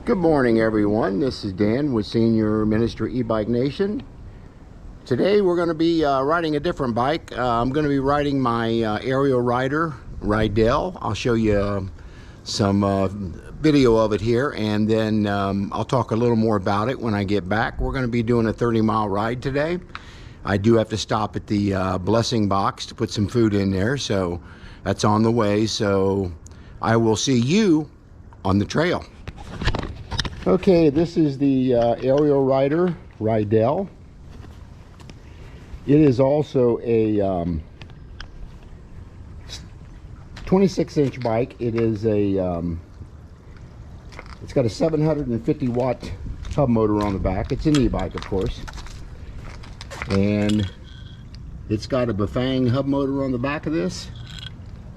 Good morning, everyone. This is Dan with Senior Ministry E-Bike Nation. Today we're going to be riding a different bike. I'm going to be riding my aerial Rider Rideal. I'll show you some video of it here, and then I'll talk a little more about it when I get back. We're going to be doing a 30-mile ride today. I do have to stop at the blessing box to put some food in there, so that's on the way. So I will see you on the trail. Okay, this is the aerial Rider Rideal. It is also a 26-inch bike. It is a it's got a 750 watt hub motor on the back. It's an e-bike, of course, and it's got a Bafang hub motor on the back of this.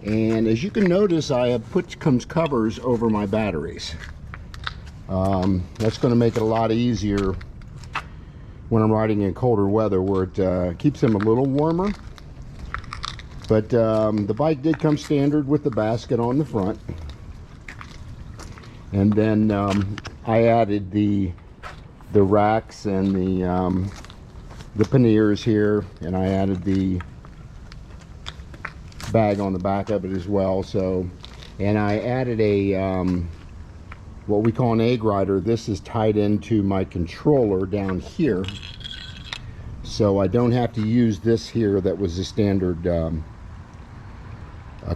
And as you can notice, I have put covers over my batteries. That's going to make it a lot easier when I'm riding in colder weather, where it keeps them a little warmer. But the bike did come standard with the basket on the front, and then I added the racks and the panniers here, and I added the bag on the back of it as well. So, and I added a what we call an egg rider. This is tied into my controller down here, so I don't have to use this here that was the standard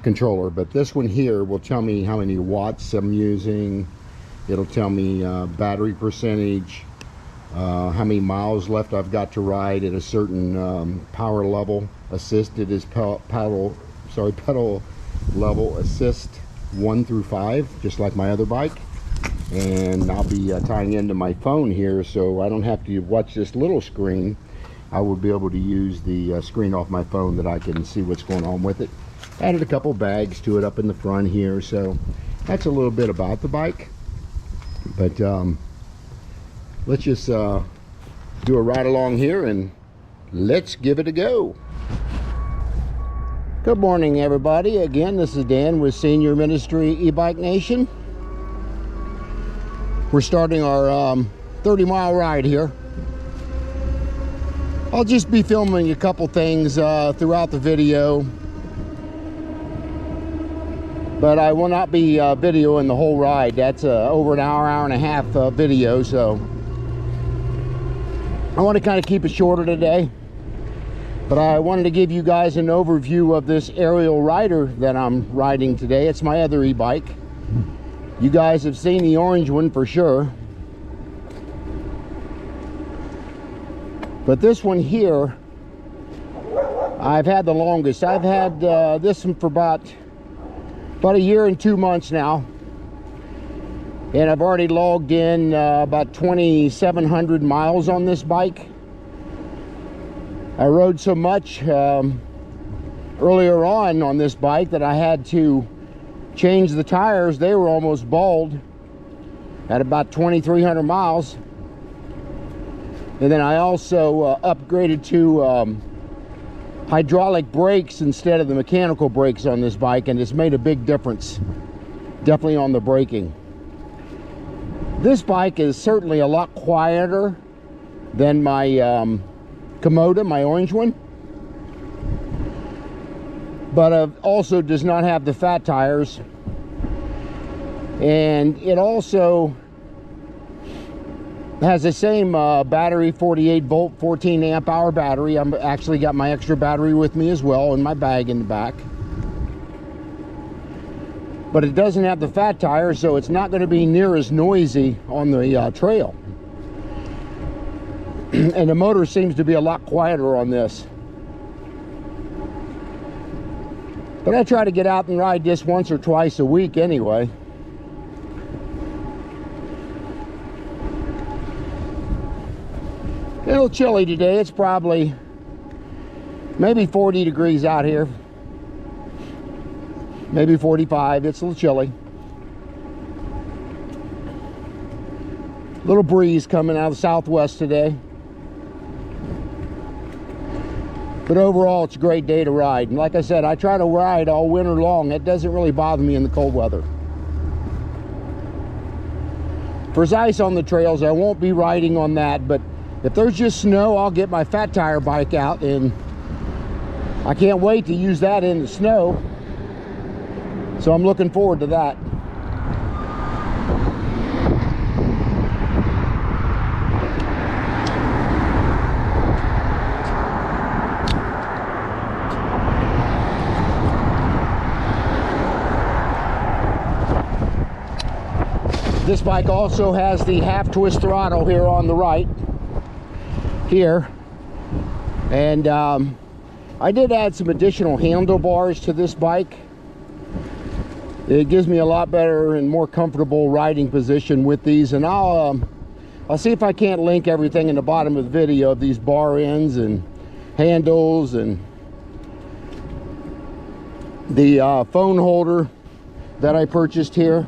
controller. But this one here will tell me how many watts I'm using. It'll tell me battery percentage, how many miles left I've got to ride at a certain power level. Assisted is pedal level assist 1 through 5, just like my other bike. And I'll be tying into my phone here, so I don't have to watch this little screen. I will be able to use the screen off my phone that I can see what's going on with it. Added a couple bags to it up in the front here, so that's a little bit about the bike. But let's just do a ride along here and let's give it a go. Good morning, everybody. Again, this is Dan with Senior Ministry E-Bike Nation. We're starting our 30-mile ride here. I'll just be filming a couple things throughout the video, but I will not be videoing the whole ride. That's over an hour and a half video, so I want to kind of keep it shorter today. But I wanted to give you guys an overview of this aerial Rider that I'm riding today. It's my other e-bike. You guys have seen the orange one for sure. But this one here, I've had the longest. I've had this one for about a year and 2 months now. And I've already logged in about 2,700 miles on this bike. I rode so much earlier on this bike that I had to change the tires. They were almost bald at about 2,300 miles. And then I also upgraded to hydraulic brakes instead of the mechanical brakes on this bike, and it's made a big difference, definitely on the braking. This bike is certainly a lot quieter than my Komoda, my orange one, but also does not have the fat tires. And it also has the same battery, 48 volt 14 amp hour battery. I'm actually got my extra battery with me as well in my bag in the back, but it doesn't have the fat tires, so it's not going to be near as noisy on the trail. And the motor seems to be a lot quieter on this. But I try to get out and ride this once or twice a week anyway. A little chilly today. It's probably maybe 40 degrees out here. Maybe 45. It's a little chilly. Little breeze coming out of the southwest today. But overall, it's a great day to ride. And like I said, I try to ride all winter long. It doesn't really bother me in the cold weather. If there's ice on the trails, I won't be riding on that, but if there's just snow, I'll get my fat tire bike out, and I can't wait to use that in the snow. So I'm looking forward to that. This bike also has the half twist throttle here on the right here, and I did add some additional handlebars to this bike. It gives me a lot better and more comfortable riding position with these, and I'll see if I can't link everything in the bottom of the video of these bar ends and handles and the phone holder that I purchased here.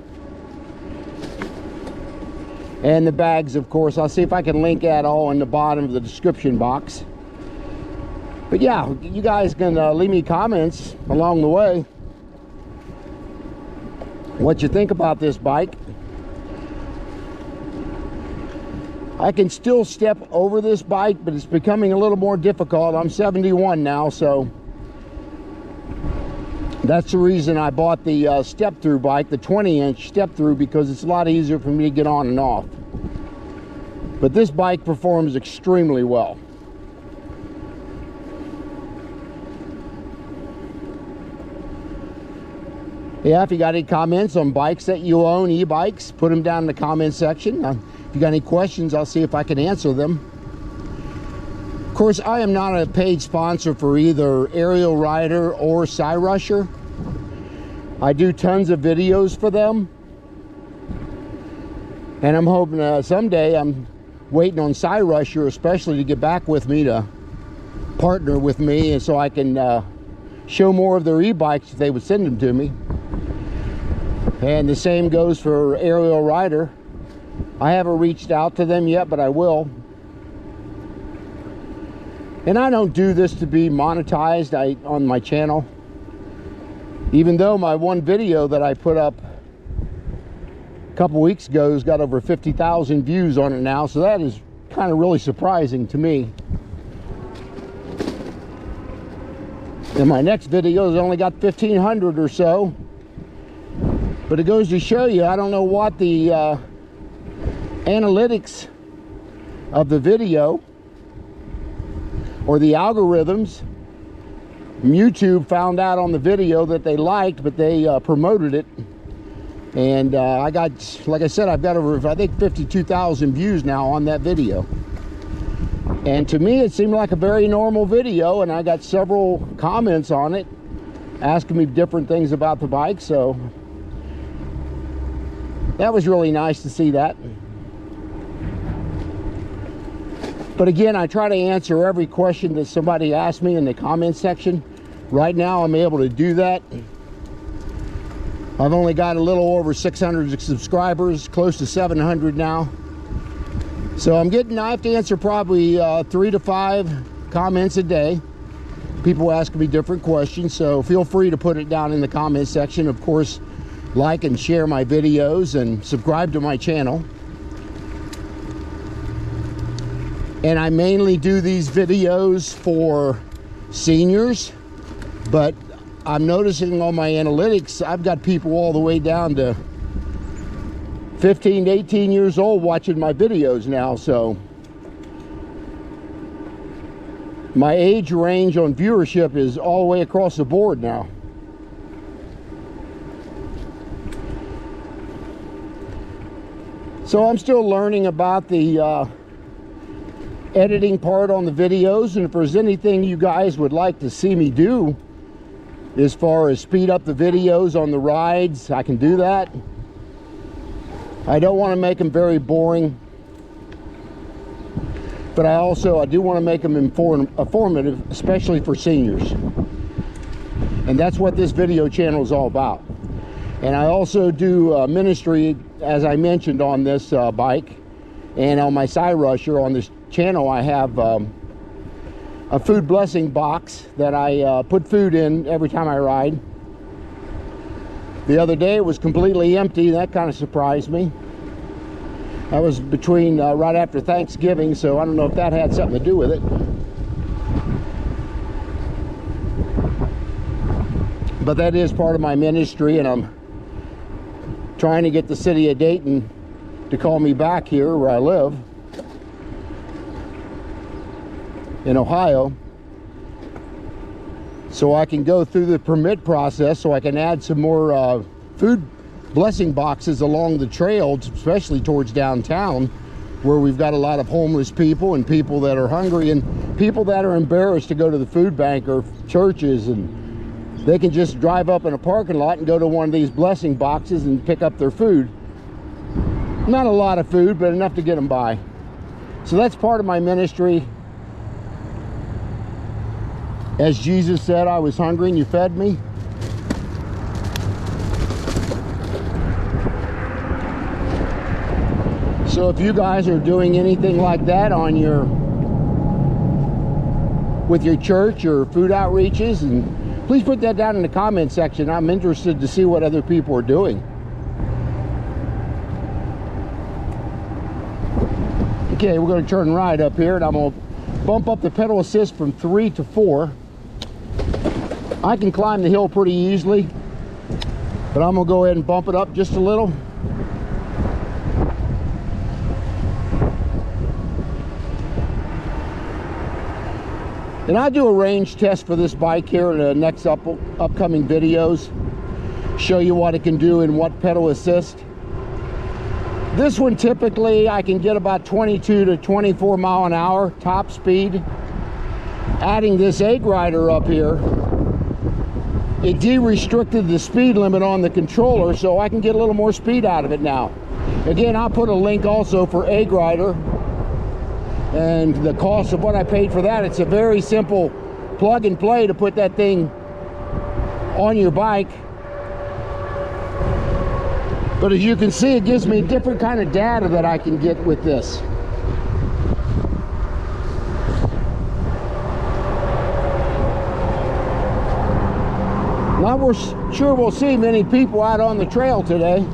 And the bags, of course. I'll see if I can link that all in the bottom of the description box. But yeah, you guys can leave me comments along the way what you think about this bike. I can still step over this bike, but it's becoming a little more difficult. I'm 71 now, so that's the reason I bought the step-through bike, the 20-inch step-through, because it's a lot easier for me to get on and off. But this bike performs extremely well. Yeah, if you got any comments on bikes that you own, e-bikes, put them down in the comment section. If you got any questions, I'll see if I can answer them. Of course, I am not a paid sponsor for either Aerial Rider or Rusher. I do tons of videos for them, and I'm hoping someday, I'm waiting on Rusher especially to get back with me, to partner with me, and so I can show more of their e-bikes if they would send them to me. And the same goes for Aerial Rider. I haven't reached out to them yet, but I will. And I don't do this to be monetized on my channel, even though my one video that I put up a couple weeks ago has got over 50,000 views on it now, so that is kind of really surprising to me. And my next video has only got 1,500 or so, but it goes to show you, I don't know what the analytics of the video or the algorithms. YouTube found out on the video that they liked, but they promoted it, and I got, like I said, I've got over, I think, 52,000 views now on that video. And to me, it seemed like a very normal video, and I got several comments on it asking me different things about the bike, so that was really nice to see that. But again, I try to answer every question that somebody asks me in the comment section. Right now, I'm able to do that. I've only got a little over 600 subscribers, close to 700 now. So I have to answer probably 3 to 5 comments a day. People asking me different questions, so feel free to put it down in the comment section. Of course, like and share my videos and subscribe to my channel. And I mainly do these videos for seniors, but I'm noticing on my analytics, I've got people all the way down to 15 to 18 years old watching my videos now, so my age range on viewership is all the way across the board now. So I'm still learning about the editing part on the videos, and if there's anything you guys would like to see me do as far as speed up the videos on the rides, I can do that. I don't want to make them very boring, but I do want to make them informative, especially for seniors. And that's what this video channel is all about. And I also do ministry, as I mentioned, on this bike, and on my Rusher on this channel. I have a food blessing box that I put food in every time I ride. The other day it was completely empty. That kind of surprised me. That was between right after Thanksgiving, so I don't know if that had something to do with it. But that is part of my ministry, and I'm trying to get the city of Dayton to call me back here where I live in Ohio, so I can go through the permit process, so I can add some more food blessing boxes along the trails, especially towards downtown, where we've got a lot of homeless people and people that are hungry and people that are embarrassed to go to the food bank or churches, and they can just drive up in a parking lot and go to one of these blessing boxes and pick up their food. Not a lot of food, but enough to get them by. So that's part of my ministry. As Jesus said, I was hungry and you fed me. So if you guys are doing anything like that on with your church or food outreaches, and please put that down in the comment section. I'm interested to see what other people are doing. Okay, we're going to turn right up here, and I'm going to bump up the pedal assist from 3 to 4. I can climb the hill pretty easily, but I'm going to go ahead and bump it up just a little. And I'll do a range test for this bike here in the next upcoming videos. Show you what it can do in what pedal assist. This one typically I can get about 22 to 24 mile an hour top speed. Adding this egg rider up here, it de-restricted the speed limit on the controller, so I can get a little more speed out of it now. Again, I'll put a link also for egg rider and the cost of what I paid for that. It's a very simple plug and play to put that thing on your bike. But as you can see, it gives me different kind of data that I can get with this. Not sure we'll see many people out on the trail today.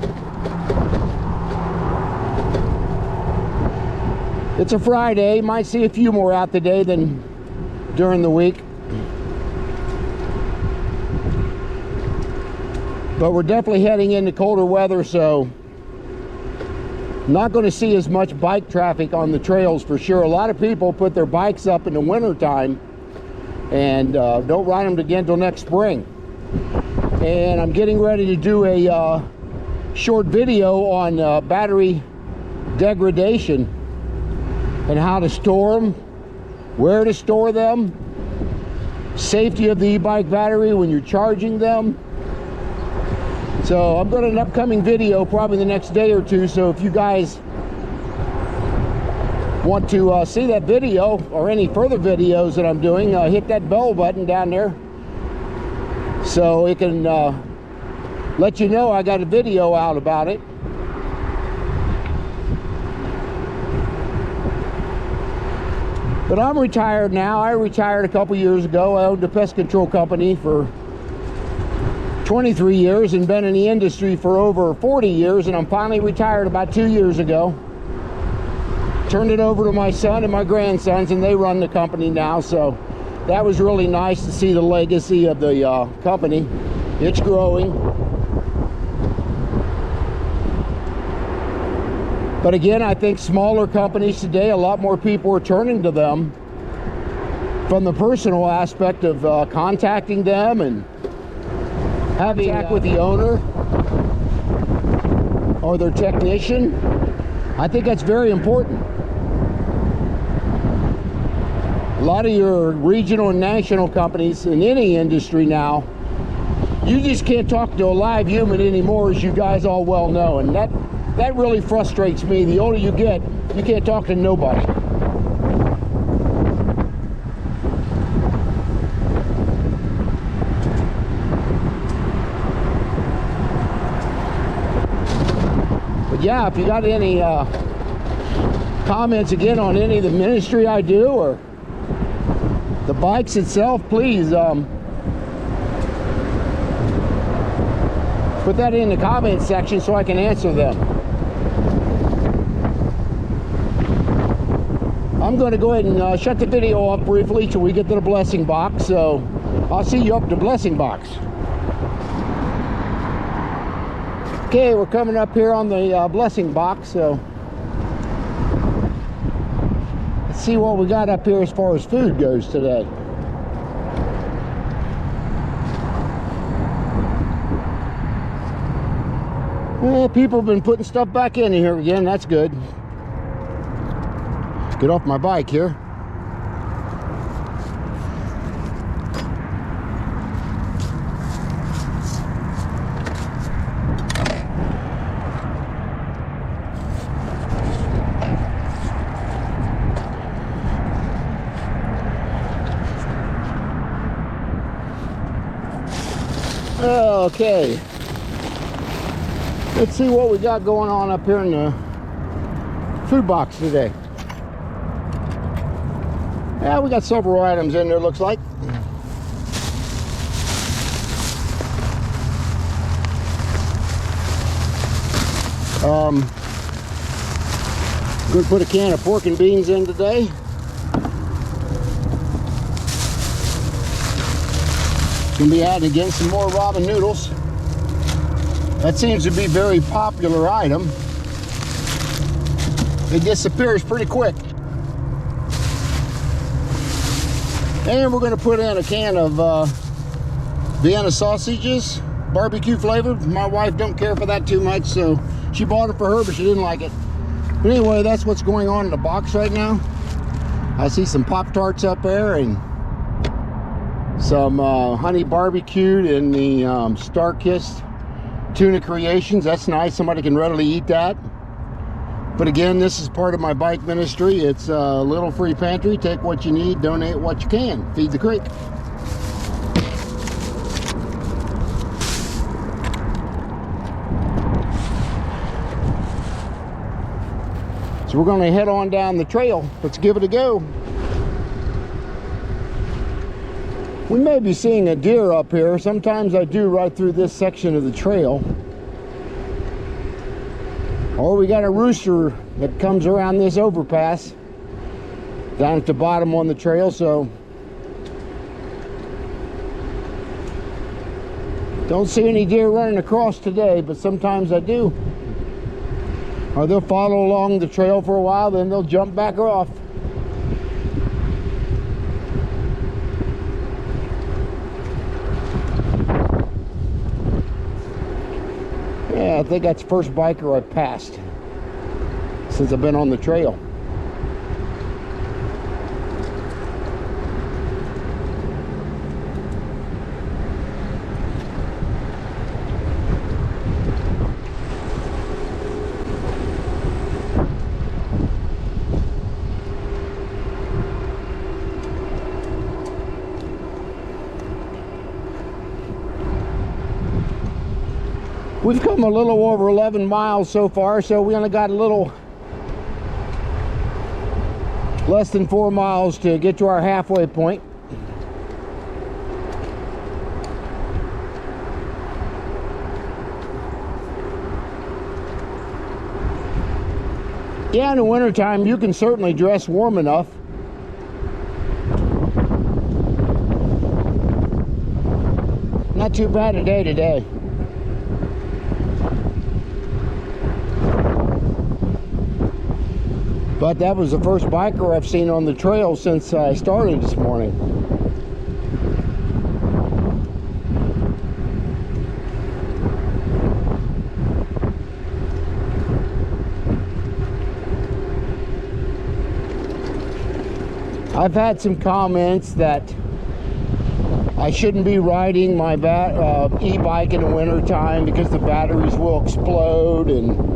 It's a Friday, might see a few more out today than during the week. But we're definitely heading into colder weather, so not going to see as much bike traffic on the trails for sure. A lot of people put their bikes up in the winter time and don't ride them again until next spring. And I'm getting ready to do a short video on battery degradation and how to store them, where to store them, safety of the e-bike battery when you're charging them. So I'm going to an upcoming video probably the next day or two, so if you guys want to see that video or any further videos that I'm doing, hit that bell button down there so it can let you know I got a video out about it. But I'm retired now. I retired a couple years ago. I owned a pest control company for 23 years and been in the industry for over 40 years, and I'm finally retired about 2 years ago. Turned it over to my son and my grandsons, and they run the company now, so that was really nice to see the legacy of the company. It's growing. But again, I think smaller companies today, a lot more people are turning to them from the personal aspect of contacting them and having contact with the owner or their technician. I think that's very important. A lot of your regional and national companies in any industry now, you just can't talk to a live human anymore, as you guys all well know, and that really frustrates me. The older you get, you can't talk to nobody. But yeah, if you got any comments again on any of the ministry I do or the bikes itself, please put that in the comment section so I can answer them. I'm going to go ahead and shut the video off briefly till we get to the blessing box. So I'll see you up at the blessing box. Okay, we're coming up here on the blessing box. So let's see what we got up here as far as food goes today. Well, people have been putting stuff back in here again. That's good. Let's get off my bike here. Okay. Let's see what we got going on up here in the food box today. Yeah, we got several items in there, looks like. I'm going to put a can of pork and beans in today. Going to be adding again some more ramen noodles. That seems to be a very popular item. It disappears pretty quick. And we're going to put in a can of Vienna sausages, barbecue flavored. My wife don't care for that too much, so she bought it for her, but she didn't like it. But anyway, that's what's going on in the box right now. I see some Pop-Tarts up there and some honey barbecued in the Star-Kissed tuna creations. That's nice. Somebody can readily eat that. But again, this is part of my bike ministry. It's a little free pantry. Take what you need, donate what you can. Feed the creek. So we're going to head on down the trail. Let's give it a go. We may be seeing a deer up here. Sometimes I do right through this section of the trail. Or we got a rooster that comes around this overpass down at the bottom on the trail, so don't see any deer running across today, but sometimes I do. Or they'll follow along the trail for a while, then they'll jump back off. Yeah, I think that's the first biker I've passed since I've been on the trail. We've come a little over 11 miles so far, so we only got a little less than 4 miles to get to our halfway point. Yeah, in the wintertime, you can certainly dress warm enough. Not too bad a day today. But that was the first biker I've seen on the trail since I started this morning. I've had some comments that I shouldn't be riding my e-bike in the wintertime because the batteries will explode and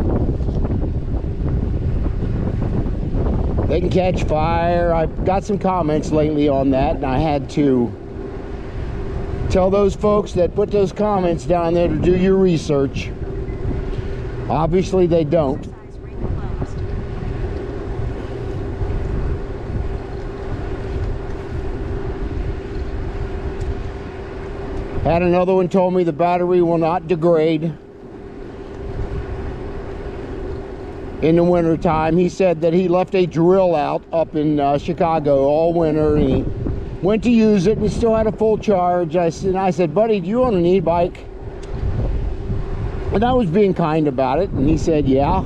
they can catch fire. I've got some comments lately on that, and I had to tell those folks that put those comments down there to do your research. Obviously they don't. Had another one told me the battery will not degrade. in the winter time. He said that he left a drill out up in Chicago all winter, and he went to use it and he still had a full charge. I said, buddy, do you own an e-bike? And I was being kind about it, and he said, yeah.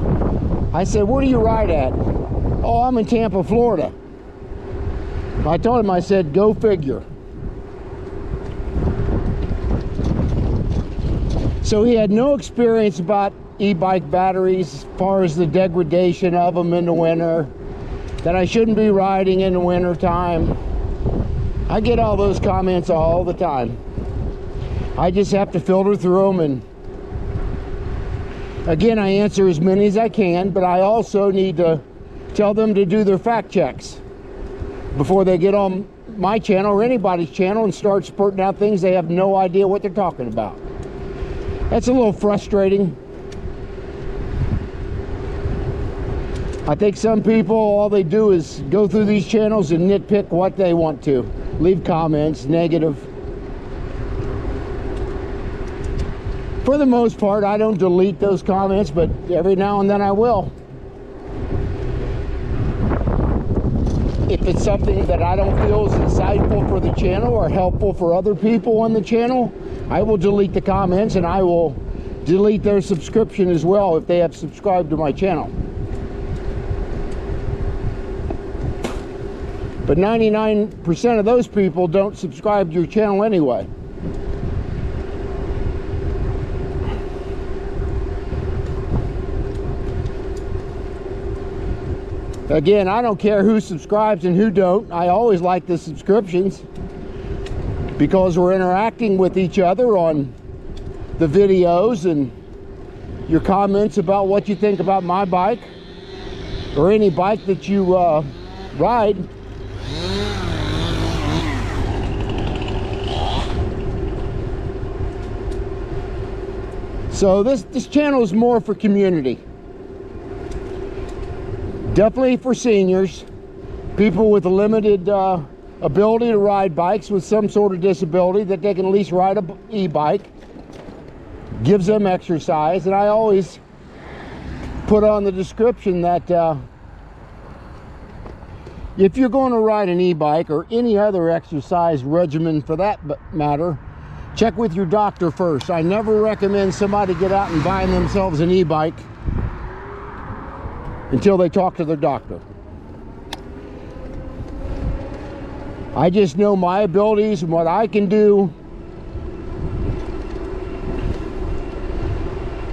I said, where do you ride at? Oh, I'm in Tampa, Florida. I told him, I said, go figure. So he had no experience about e-bike batteries as far as the degradation of them in the winter, that I shouldn't be riding in the winter time. I get all those comments all the time. I just have to filter through them, and again, I answer as many as I can, but I also need to tell them to do their fact checks before they get on my channel or anybody's channel and start spurting out things they have no idea what they're talking about. That's a little frustrating. I think some people, all they do is go through these channels and nitpick what they want to. Leave comments, negative. For the most part, I don't delete those comments, but every now and then I will. If it's something that I don't feel is insightful for the channel or helpful for other people on the channel, I will delete the comments, and I will delete their subscription as well if they have subscribed to my channel. But 99% of those people don't subscribe to your channel anyway. Again, I don't care who subscribes and who don't. I always like the subscriptions because we're interacting with each other on the videos, and your comments about what you think about my bike or any bike that you ride. So this channel is more for community. Definitely for seniors, people with a limited ability to ride bikes with some sort of disability, that they can at least ride an e-bike. Gives them exercise, and I always put on the description that if you're going to ride an e-bike or any other exercise regimen for that matter, check with your doctor first. I never recommend somebody get out and buy themselves an e-bike until they talk to their doctor. I just know my abilities and what I can do.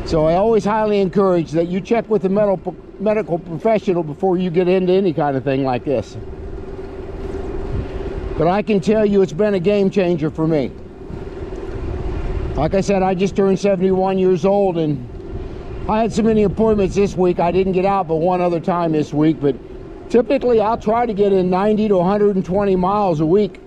So I always highly encourage that you check with a medical professional before you get into any kind of thing like this. But I can tell you it's been a game changer for me. Like I said, I just turned 71 years old, and I had so many appointments this week. I didn't get out but one other time this week, but typically I'll try to get in 90 to 120 miles a week.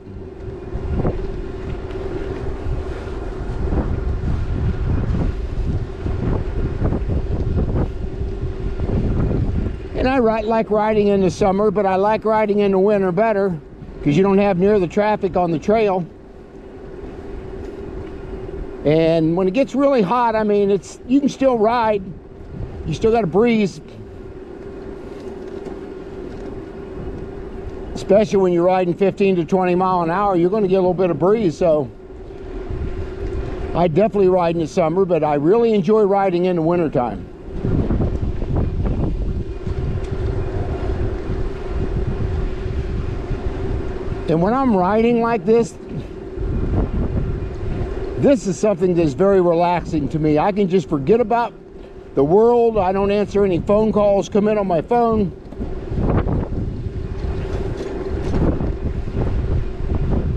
And I like riding in the summer, but I like riding in the winter better because you don't have near the traffic on the trail. And when it gets really hot, I mean, you can still ride. You still got a breeze. Especially when you're riding 15 to 20 mile an hour, you're going to get a little bit of breeze. So I definitely ride in the summer, but I really enjoy riding in the wintertime. And when I'm riding like this is something that's very relaxing to me. I can just forget about the world. I don't answer any phone calls come in on my phone.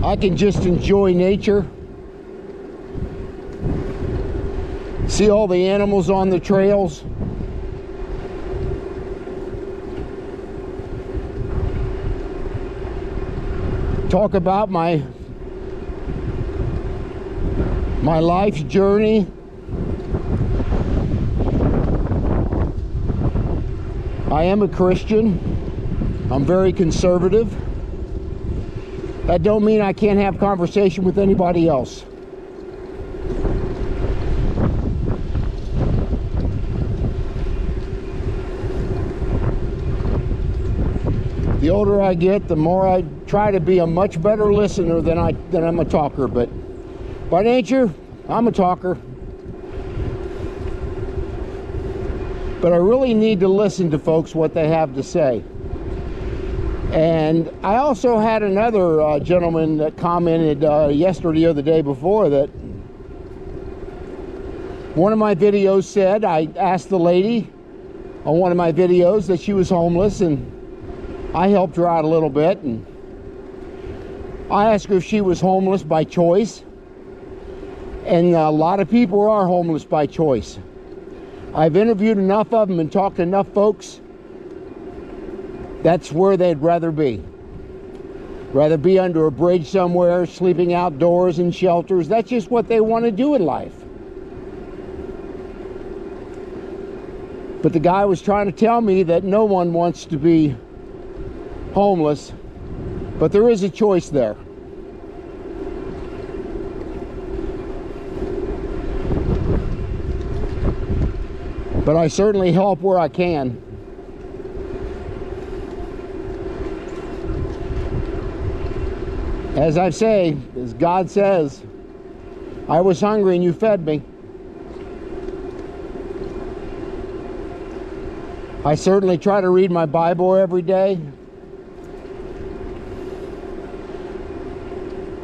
I can just enjoy nature. See all the animals on the trails. Talk about my life's journey. I am a Christian. I'm very conservative. That don't mean I can't have conversation with anybody else. The older I get, the more I try to be a much better listener than I'm a talker. But by nature, I'm a talker. But I really need to listen to folks, what they have to say. And I also had another gentleman that commented yesterday or the day before that one of my videos said, I asked the lady on one of my videos that she was homeless, and I helped her out a little bit, and I asked her if she was homeless by choice. And a lot of people are homeless by choice. I've interviewed enough of them and talked to enough folks. That's where they'd rather be. Rather be under a bridge somewhere, sleeping outdoors in shelters. That's just what they want to do in life. But the guy was trying to tell me that no one wants to be homeless, but there is a choice there. But I certainly help where I can. As I say, as God says, I was hungry and you fed me. I certainly try to read my Bible every day.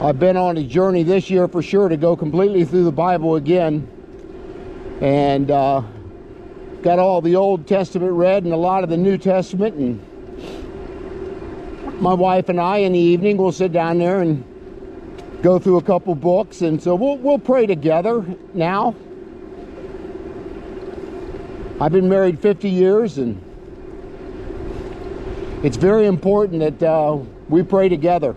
I've been on a journey this year for sure to go completely through the Bible again. And got all the Old Testament read and a lot of the New Testament. And my wife and I in the evening will sit down there and go through a couple books. And so we'll pray together now. I've been married 50 years, and it's very important that we pray together.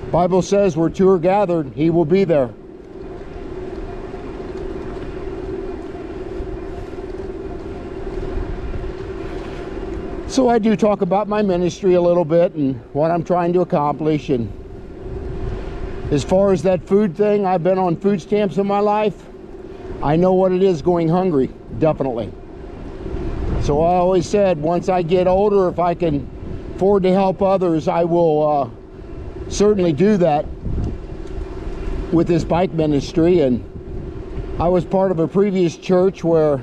The Bible says where two are gathered, He will be there. So I do talk about my ministry a little bit and what I'm trying to accomplish. And as far as that food thing, I've been on food stamps in my life. I know what it is going hungry, definitely. So I always said, once I get older, if I can afford to help others, I will certainly do that with this bike ministry. And I was part of a previous church where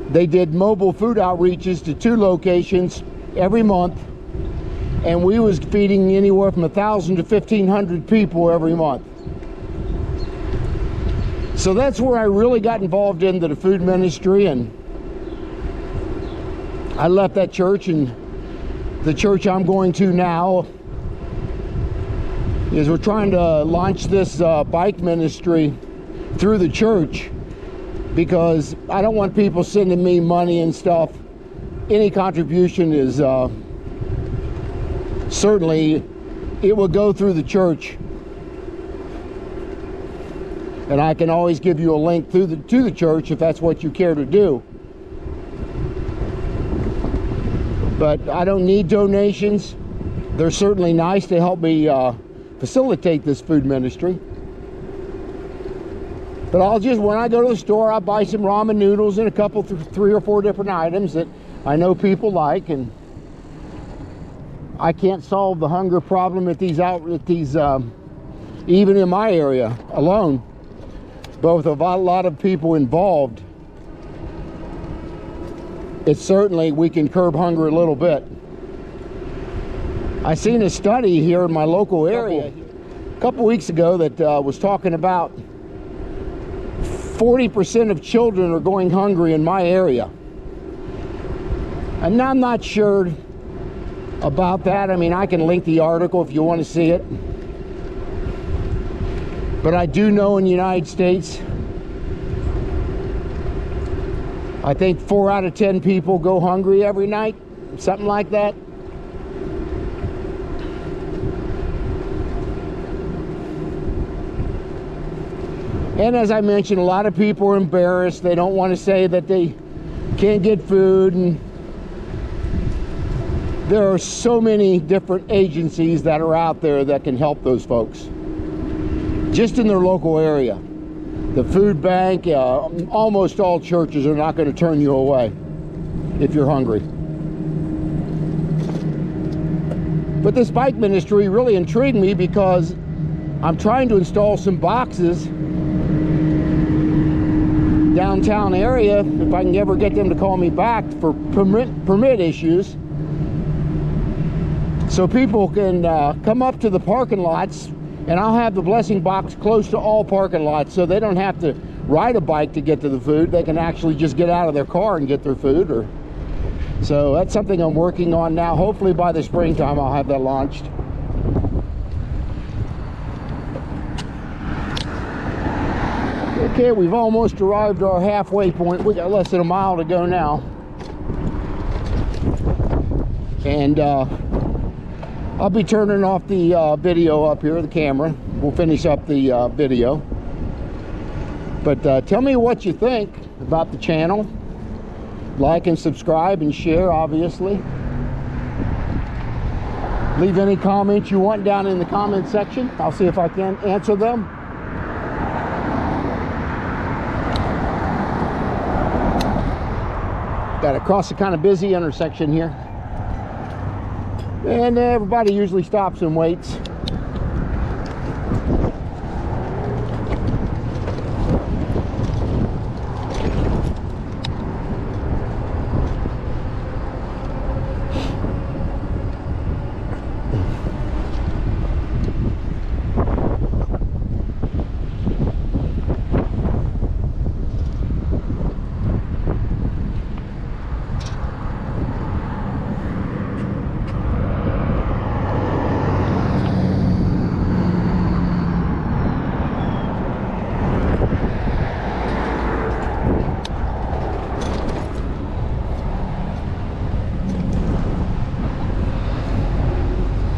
they did mobile food outreaches to 2 locations every month, and we was feeding anywhere from 1,000 to 1,500 people every month. So that's where I really got involved into the food ministry, and I left that church, and the church I'm going to now is we're trying to launch this bike ministry through the church, because I don't want people sending me money and stuff. Any contribution is certainly, it will go through the church. And I can always give you a link to the church if that's what you care to do. But I don't need donations. They're certainly nice to help me facilitate this food ministry. But I'll just, when I go to the store, I'll buy some ramen noodles and a couple, 3 or 4 different items that I know people like. And I can't solve the hunger problem at these even in my area alone. But with a lot of people involved, it's certainly, we can curb hunger a little bit. I seen a study here in my local area a couple weeks ago that was talking about 40% of children are going hungry in my area. And I'm not sure about that. I mean, I can link the article if you want to see it. But I do know in the United States, I think 4 out of 10 people go hungry every night, something like that. And as I mentioned, a lot of people are embarrassed. They don't want to say that they can't get food. And there are so many different agencies that are out there that can help those folks, just in their local area. The food bank, almost all churches are not going to turn you away if you're hungry. But this bike ministry really intrigued me because I'm trying to install some boxes downtown area, if I can ever get them to call me back for permit issues, so people can come up to the parking lots, and I'll have the blessing box close to all parking lots, so they don't have to ride a bike to get to the food. They can actually just get out of their car and get their food. So that's something I'm working on now. Hopefully by the springtime I'll have that launched. Okay, we've almost arrived at our halfway point. We got less than a mile to go now. And I'll be turning off the video up here, the camera. We'll finish up the video. But tell me what you think about the channel. Like and subscribe and share, obviously. Leave any comments you want down in the comment section. I'll see if I can answer them. Got to cross a kind of busy intersection here. And everybody usually stops and waits.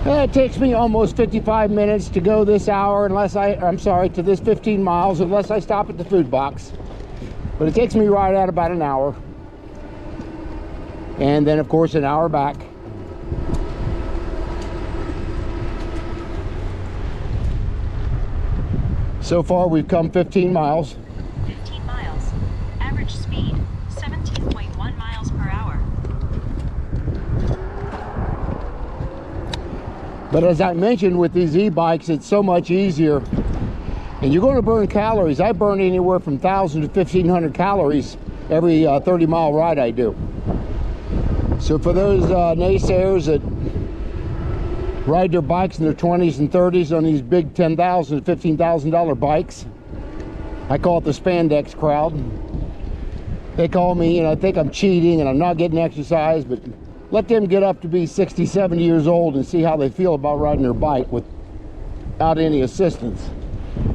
It takes me almost 55 minutes to go this hour to this 15 miles unless I stop at the food box. But it takes me right at about an hour. And then of course an hour back. So far we've come 15 miles. 15 miles. Average speed 17.1 miles per hour. But as I mentioned, with these e-bikes, it's so much easier. And you're going to burn calories. I burn anywhere from 1,000 to 1,500 calories every 30-mile ride I do. So for those naysayers that ride their bikes in their 20s and 30s on these big $10,000 to $15,000 bikes, I call it the spandex crowd. They call me, and I think I'm cheating and I'm not getting exercise, but let them get up to be 60, 70 years old and see how they feel about riding their bike without any assistance.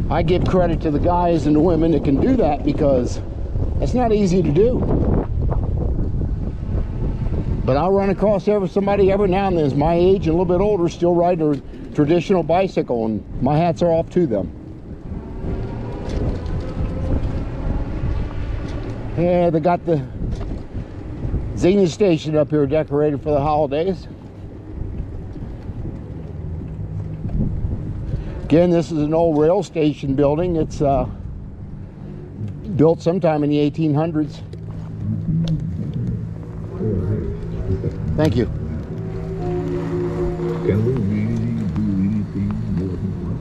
I give credit to the guys and the women that can do that, because it's not easy to do. But I'll run across somebody every now and then, is my age and a little bit older, still riding a traditional bicycle, and my hats are off to them. Yeah, they got the Zenith station up here decorated for the holidays. Again, this is an old rail station building. It's built sometime in the 1800s. Thank you. Can we really do anything more than one?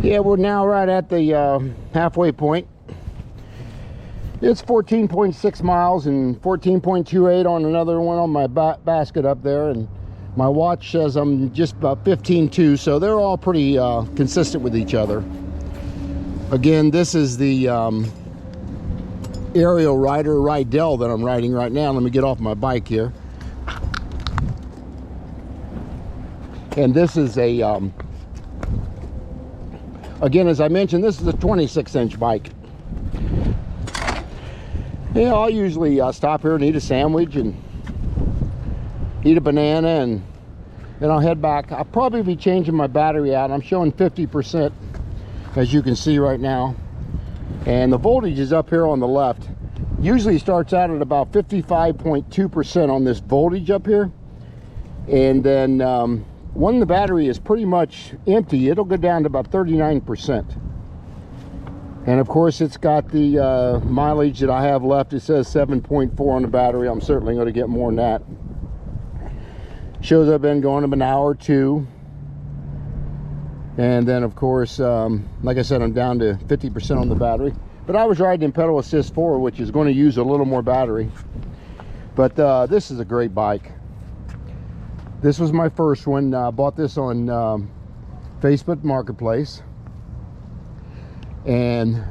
Yeah, we're now right at the halfway point. It's 14.6 miles and 14.28 on another one on my basket up there, and my watch says I'm just about 15.2, so they're all pretty consistent with each other. Again, this is the aerial Rider Rideal that I'm riding right now. Let me get off my bike here. And this is a again, as I mentioned, this is a 26-inch bike. Yeah, I'll usually stop here and eat a sandwich and eat a banana, and then I'll head back. I'll probably be changing my battery out. I'm showing 50%, as you can see right now. And the voltage is up here on the left. Usually starts out at about 55.2% on this voltage up here. And then when the battery is pretty much empty, it'll go down to about 39%. And of course, it's got the mileage that I have left. It says 7.4 on the battery. I'm certainly going to get more than that. Shows I've been going about an hour or two. And then of course, like I said, I'm down to 50% on the battery. But I was riding in pedal assist 4, which is going to use a little more battery. But this is a great bike. This was my first one. Bought this on Facebook Marketplace. And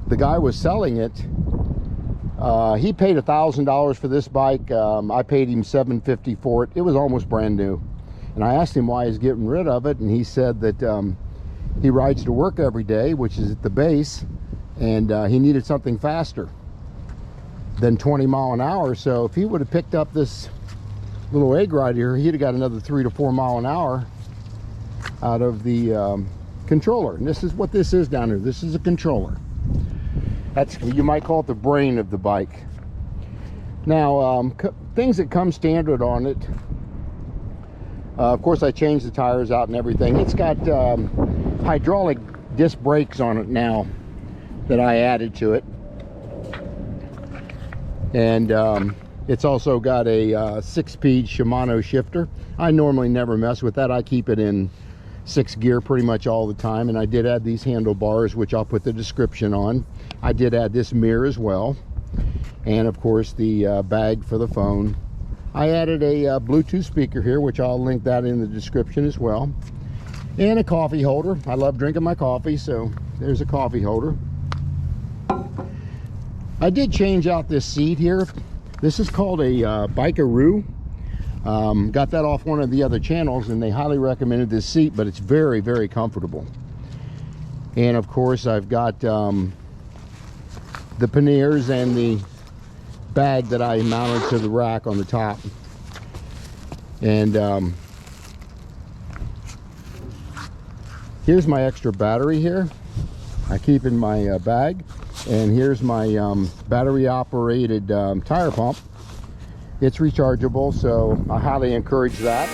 the guy was selling it. He paid $1,000 for this bike. I paid him $750 for it. It was almost brand new. And I asked him why he's getting rid of it, and he said that he rides to work every day, which is at the base, and he needed something faster than 20 mile an hour. So if he would have picked up this little egg right here, he'd have got another 3 to 4 mile an hour out of the controller. And this is what this is down here. This is a controller. That's, you might call it the brain of the bike. Now, things that come standard on it, of course I changed the tires out and everything. It's got hydraulic disc brakes on it now that I added to it. And it's also got a 6-speed Shimano shifter. I normally never mess with that. I keep it in 6 gear pretty much all the time. And I did add these handlebars, which I'll put the description on. I did add this mirror as well. And of course the bag for the phone. I added a Bluetooth speaker here, which I'll link that in the description as well. And a coffee holder. I love drinking my coffee, so there's a coffee holder. I did change out this seat here. This is called a Bikearoo. Got that off one of the other channels, and they highly recommended this seat, but it's very, very comfortable. And of course, I've got the panniers and the bag that I mounted to the rack on the top. And here's my extra battery here. I keep in my bag. And here's my battery operated tire pump. It's rechargeable, so I highly encourage that.